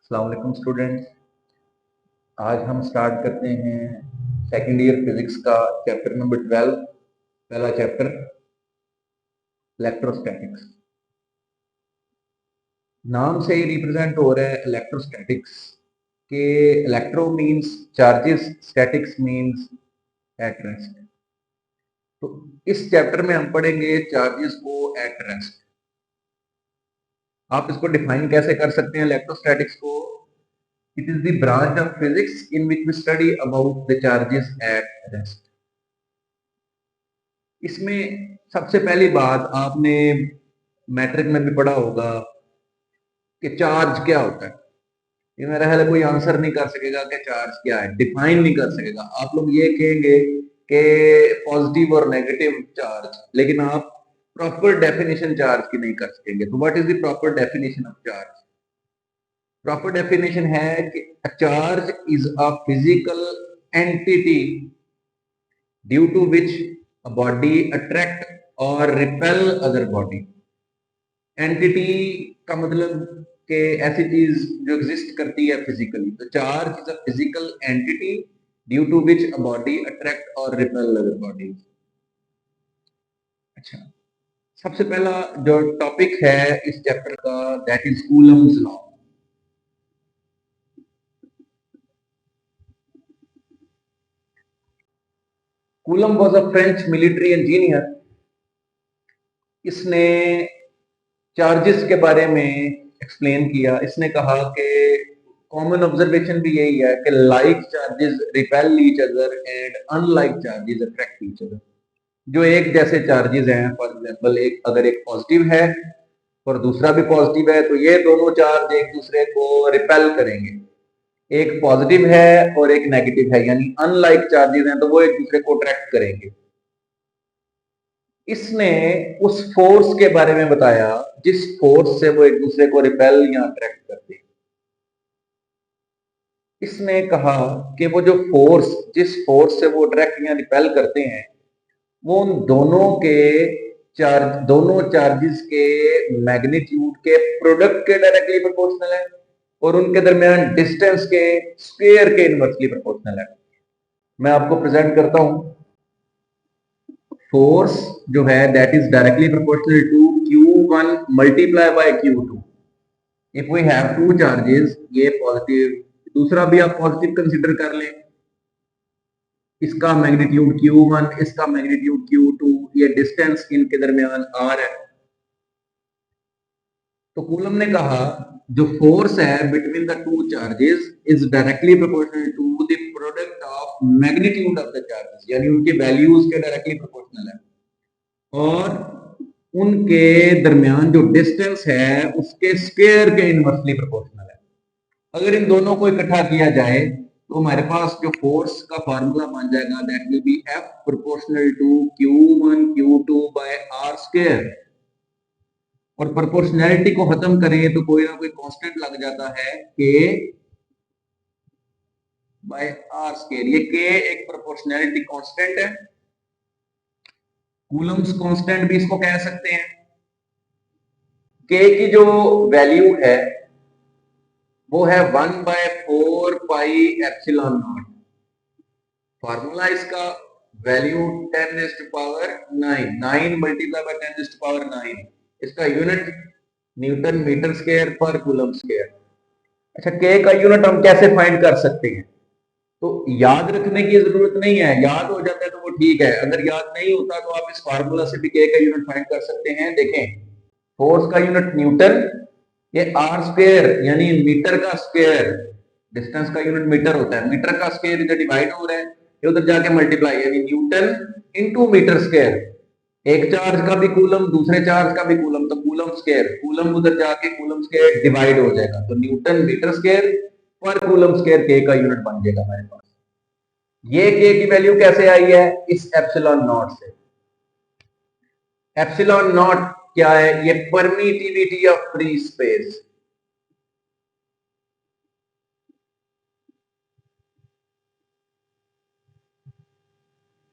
अस्सलाम वालेकुम स्टूडेंट्स। आज हम स्टार्ट करते हैं सेकेंड ईयर फिजिक्स का चैप्टर नंबर 12। पहला चैप्टर इलेक्ट्रोस्टैटिक्स। नाम से ही रिप्रेजेंट हो रहा है इलेक्ट्रोस्टैटिक्स के electro means charges, statics means at rest. तो इस चैप्टर में हम पढ़ेंगे चार्जेस को एट रेस्ट। आप इसको डिफाइन कैसे कर सकते हैं इलेक्ट्रोस्टैटिक्स को? It is the branch of physics in which we study about the charges at rest. इसमें सबसे पहली बात आपने मैट्रिक में भी पढ़ा होगा कि चार्ज क्या होता है। ये मेरा ख्याल है कोई आंसर नहीं कर सकेगा कि चार्ज क्या है, डिफाइन नहीं कर सकेगा। आप लोग ये कहेंगे कि पॉजिटिव और नेगेटिव चार्ज, लेकिन आप प्रॉपर डेफिनेशन चार्ज की नहीं कर सकेंगे। तो what is the proper definition of charge? Proper definition है कि charge is a physical entity due to which a body attract or repel other body। Entity का मतलब कि ऐसी चीज जो एग्जिस्ट करती है फिजिकली। तो charge is a physical entity due to which a body attract और रिपेल अदर बॉडी। अच्छा, सबसे पहला जो टॉपिक है इस चैप्टर का that is Coulomb's law. Coulomb was a French military engineer. इसने चार्जेस के बारे में एक्सप्लेन किया। इसने कहा कि कॉमन ऑब्जर्वेशन भी यही है कि like charges repel each other and unlike charges attract each other. जो एक जैसे चार्जेस हैं, फॉर एग्जांपल एक अगर एक पॉजिटिव है और दूसरा भी पॉजिटिव है, तो ये दोनों चार्ज एक दूसरे को रिपेल करेंगे। एक पॉजिटिव है और एक नेगेटिव है, यानी अनलाइक चार्जेस हैं, तो वो एक दूसरे को अट्रैक्ट करेंगे। इसने उस फोर्स के बारे में बताया जिस फोर्स से वो एक दूसरे को रिपेल या अट्रैक्ट करते हैं। इसने कहा कि वो जो फोर्स, जिस फोर्स से वो अट्रैक्ट या रिपेल करते हैं, वो उन दोनों चार्जेस के मैग्नीट्यूड के प्रोडक्ट के डायरेक्टली प्रोपोर्शनल है और उनके दरमियान डिस्टेंस के स्क्वायर के इनवर्सली प्रोपोर्शनल है। मैं आपको प्रेजेंट करता हूं। फोर्स जो है that is directly proportional to Q1 multiply by Q2। If we have two charges, ये पॉजिटिव, दूसरा भी आप पॉजिटिव कंसीडर कर लें, इसका मैग्नीट्यूड Q1, इसका मैग्नीट्यूड Q2, ये डिस्टेंस इनके दरमियान R है। तो कूलम ने कहा जो फोर्स है between the two charges is directly proportional to the product of magnitude of the charges, यानी उनके वैल्यूज के डायरेक्टली प्रोपोर्शनल है और उनके दरमियान जो डिस्टेंस है उसके स्क्वायर के इनवर्सली प्रोपोर्शनल है। अगर इन दोनों को इकट्ठा किया जाए तो हमारे पास जो फोर्स का फार्मूला बन जाएगा that will be F proportional to Q1 Q2 by R square. और प्रोपोर्शनैलिटी को खत्म करें तो कोई ना कोई कांस्टेंट लग जाता है K बाय R स्क्वायर। ये K एक प्रोपोर्शनैलिटी कांस्टेंट है, कूलम्स कांस्टेंट भी इसको कह सकते हैं। K की जो वैल्यू है वो है 1/4 पाई एप्सिलॉन नॉट। फार्मूला इसका वैल्यू 10⁻⁹ 9 मल्टीप्लाई बाय 10⁻⁹। इसका यूनिट न्यूटन मीटर स्क्वायर पर कूलम स्क्वायर। अच्छा, के का यूनिट हम कैसे फाइंड कर सकते हैं? तो याद रखने की जरूरत नहीं है, याद हो जाता है तो वो ठीक है, अगर याद नहीं होता तो आप इस फार्मूला से भी के का यूनिट फाइंड कर सकते हैं। देखें, फोर्स का यूनिट न्यूटन, ये आर स्क्वायर यानी मीटर का स्क्वायर, डिस्टेंस का यूनिट मीटर होता है, मीटर का स्क्वायर इधर डिवाइड हो रहा है, ये उधर जाके मल्टीप्लाई, यानी न्यूटन इनटू मीटर स्क्वायर। एक चार्ज का भी कूलम, दूसरे चार्ज का भी कूलम, तो कूलम स्क्वायर, कूलम उधर जाके कूलम स्क्वायर डिवाइड हो जाएगा, तो न्यूटन मीटर स्क्वायर पर कूलम स्क्वायर के का यूनिट बन जाएगा हमारे पास। ये के की वैल्यू कैसे आई है? इस एप्सिलॉन नॉट से। एप्सिलॉन नॉट क्या है? ये परमिटिविटी ऑफ फ्री स्पेस।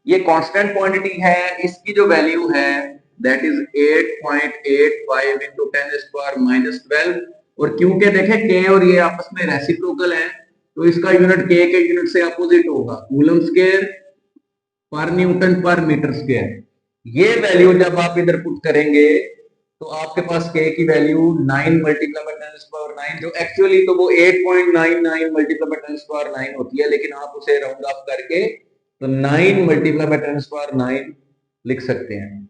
ये कांस्टेंट क्वांटिटी है, इसकी जो वैल्यू है दैट इज 8.85 इंटू 10⁻⁻12 और क्योंकि देखें के और ये आपस में रेसिप्रोकल है, तो इसका यूनिट के यूनिट से अपोजिट होगा, कूलम स्क्वायर पर न्यूटन पर मीटर स्क्वायर। ये वैल्यू जब आप इधर पुट करेंगे तो आपके पास के की वैल्यू 9 मल्टीप्लाई बाय 10⁻9, जो एक्चुअली तो वो 8.99 मल्टीप्लाई बाय 10⁻9 होती है, लेकिन आप उसे राउंड ऑफ करके तो 9 मल्टीप्लाई बाय 10⁻9 लिख सकते हैं।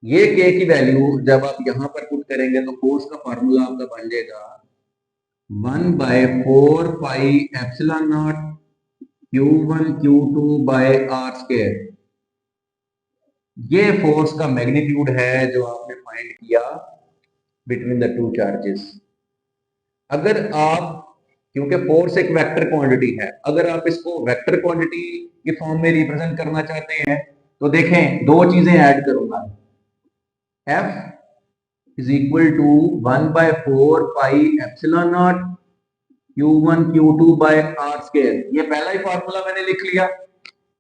ये के की वैल्यू जब आप यहां पर पुट करेंगे तो फोर्स का फार्मूला आपका बन जाएगा 1/4 pi epsilon naught Q1 Q2 by R square. ये फोर्स का मैग्नीट्यूड है जो आपने फाइंड किया बिटवीन द टू चार्जेस। अगर आप, क्योंकि फोर्स एक वेक्टर क्वांटिटी है, अगर आप इसको वेक्टर क्वांटिटी की फॉर्म में रिप्रेजेंट करना चाहते हैं तो देखें, दो चीजें ऐड करूंगा, F is equal to 1/4 pi epsilon naught Q1 Q2 by R square. ये पहला ही फॉर्मूला मैंने लिख लिया।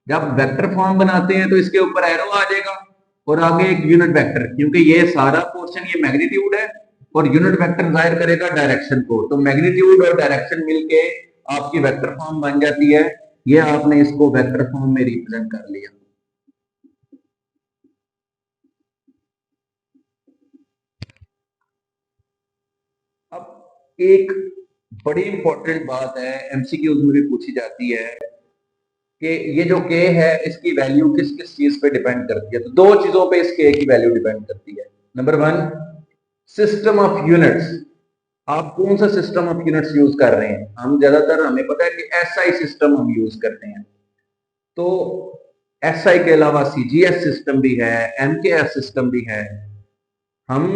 जब वेक्टर फॉर्म बनाते हैं तो इसके ऊपर एरो आ जाएगा और आगे एक यूनिट वेक्टर, क्योंकि ये सारा पोर्शन ये मैग्नीट्यूड है और यूनिट वेक्टर जाहिर करेगा डायरेक्शन को, तो मैग्नीट्यूड और डायरेक्शन मिलके आपकी वेक्टर फॉर्म बन जाती है। ये आपने इसको वेक्टर फॉर्म में रिप्रेजेंट कर लिया। अब एक बड़ी इंपॉर्टेंट बात है, एमसीक्यूज में भी पूछी जाती है कि ये जो के है इसकी वैल्यू किस किस चीज पे डिपेंड करती है। तो दो चीजों पे इस के की वैल्यू डिपेंड करती है। Number one, system of units. आप कौन सा सिस्टम ऑफ यूनिट्स यूज कर रहे हैं। हम ज्यादातर, हमें पता है कि एसआई सिस्टम हम यूज करते हैं, तो एसआई के अलावा सीजीएस सिस्टम भी है, एमकेएस सिस्टम भी है। हम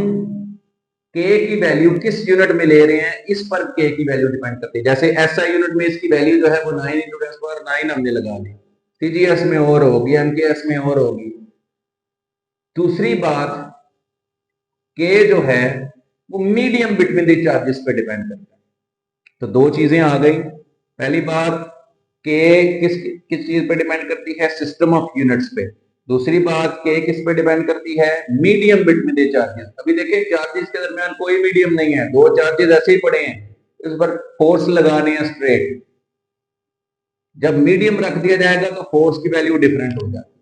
के की वैल्यू किस यूनिट में ले रहे हैं इस पर के की वैल्यू डिपेंड करती है। जैसे एसआई यूनिट में इसकी वैल्यू जो है वो 9 × 10⁻9 हमने लगा दी, सीजीएस में और होगी, एमकेएस में और होगी। दूसरी बात, के जो है वो मीडियम बिटवीन द चार्जेस पे डिपेंड करता है। तो दो चीजें आ गई। पहली बात, के किस किस चीज पे डिपेंड करती है, सिस्टम ऑफ यूनिट्स पे। दूसरी बात, के किस पे डिपेंड करती है, मीडियम बिटवीन द चार्जेस। अभी देखिए चार्जेस के दरमियान कोई मीडियम नहीं है, दो चार्जेस ऐसे ही पड़े हैं, इस पर फोर्स लगाने हैं स्ट्रेट। जब मीडियम रख दिया जाएगा तो फोर्स की वैल्यू डिफरेंट हो जाती है।